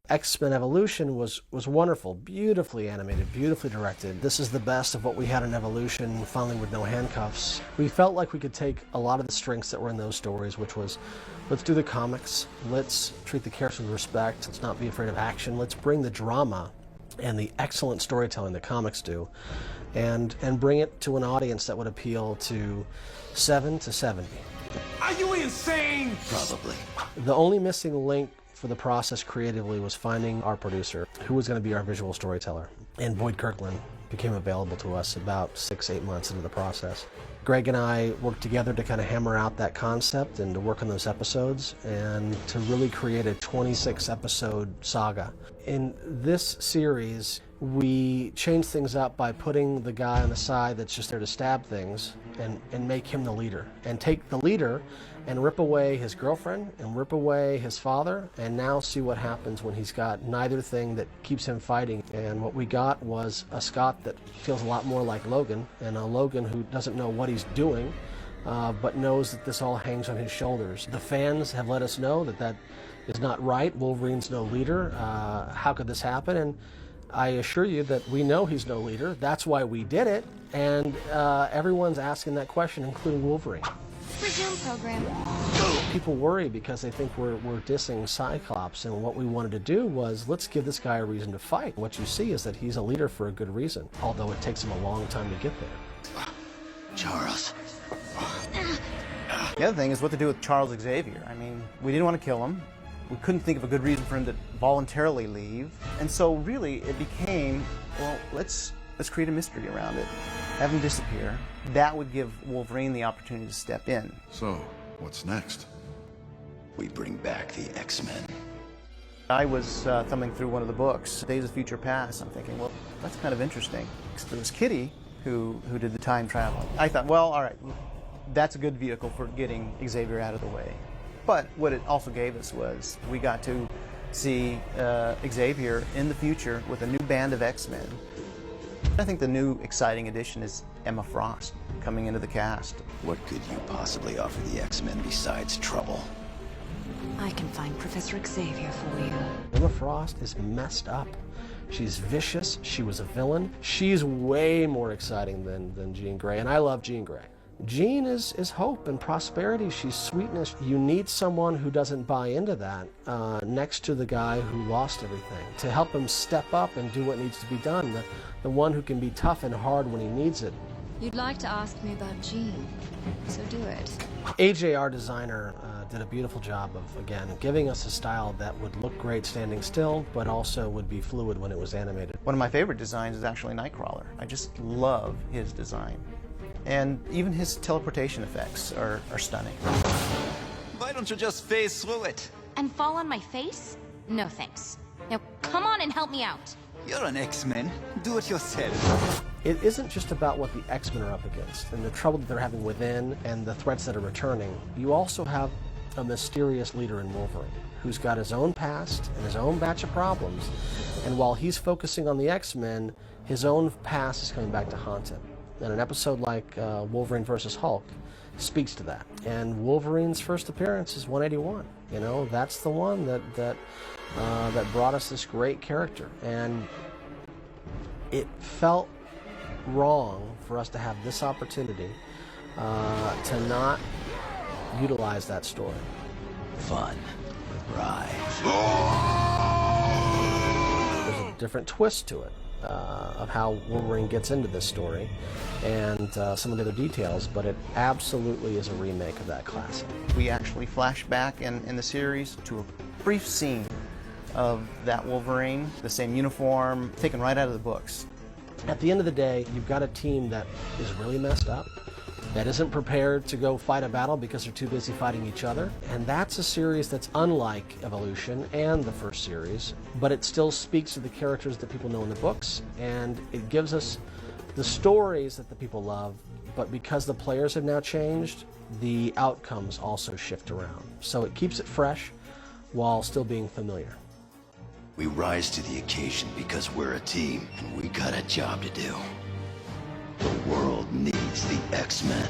X-Men Evolution was wonderful, beautifully animated, beautifully directed. This is the best of what we had in Evolution, finally with no handcuffs. We felt like we could take a lot of the strengths that were in those stories, which was, let's do the comics, let's treat the characters with respect, let's not be afraid of action, let's bring the drama and the excellent storytelling the comics do, and bring it to an audience that would appeal to 7 to 70. Are you insane? Probably. The only missing link for the process creatively was finding our producer, who was going to be our visual storyteller. And Boyd Kirkland became available to us about 6-8 months into the process. Greg and I worked together to kind of hammer out that concept and to work on those episodes and to really create a 26-episode saga. In this series, we changed things up by putting the guy on the side that's just there to stab things and make him the leader. And take the leader and rip away his girlfriend and rip away his father, and now see what happens when he's got neither thing that keeps him fighting. And what we got was a Scott that feels a lot more like Logan, and a Logan who doesn't know what he's doing, but knows that this all hangs on his shoulders. The fans have let us know that that is not right. Wolverine's no leader. How could this happen? And I assure you that we know he's no leader. That's why we did it. And everyone's asking that question, including Wolverine. Resume program. People worry because they think we're dissing Cyclops, and what we wanted to do was, let's give this guy a reason to fight. What you see is that he's a leader for a good reason, although it takes him a long time to get there. Charles. The other thing is what to do with Charles Xavier. I mean, we didn't want to kill him. We couldn't think of a good reason for him to voluntarily leave. And so really it became, well, let's create a mystery around it. Have him disappear. That would give Wolverine the opportunity to step in. So, what's next? We bring back the X-Men. I was thumbing through one of the books, Days of Future Past. I'm thinking, well, that's kind of interesting. There was Kitty who did the time travel. I thought, well, all right, that's a good vehicle for getting Xavier out of the way. But what it also gave us was we got to see Xavier in the future with a new band of X-Men. I think the new exciting addition is Emma Frost coming into the cast. What could you possibly offer the X-Men besides trouble? I can find Professor Xavier for you. Emma Frost is messed up. She's vicious. She was a villain. She's way more exciting than Jean Grey, and I love Jean Grey. Jean is hope and prosperity. She's sweetness. You need someone who doesn't buy into that next to the guy who lost everything to help him step up and do what needs to be done. The one who can be tough and hard when he needs it. You'd like to ask me about Jean, so do it. AJ, our designer, did a beautiful job of, again, giving us a style that would look great standing still, but also would be fluid when it was animated. One of my favorite designs is actually Nightcrawler. I just love his design. And even his teleportation effects are stunning. Why don't you just phase through it? And fall on my face? No thanks. Now come on and help me out. You're an X-Men. Do it yourself. It isn't just about what the X-Men are up against and the trouble that they're having within and the threats that are returning. You also have a mysterious leader in Wolverine who's got his own past and his own batch of problems. And while he's focusing on the X-Men, his own past is coming back to haunt him. And an episode like Wolverine versus Hulk speaks to that. And Wolverine's first appearance is 181. You know, that's the one that brought us this great character. And it felt wrong for us to have this opportunity to not utilize that story. Fun. Right. There's a different twist to it. Of how Wolverine gets into this story and some of the other details, but it absolutely is a remake of that classic. We actually flash back in the series to a brief scene of that Wolverine, the same uniform, taken right out of the books. At the end of the day, you've got a team that is really messed up, that isn't prepared to go fight a battle because they're too busy fighting each other. And that's a series that's unlike Evolution and the first series, but it still speaks to the characters that people know in the books, and it gives us the stories that the people love, but because the players have now changed, the outcomes also shift around. So it keeps it fresh while still being familiar. We rise to the occasion because we're a team, and we got a job to do. The world needs the X-Men.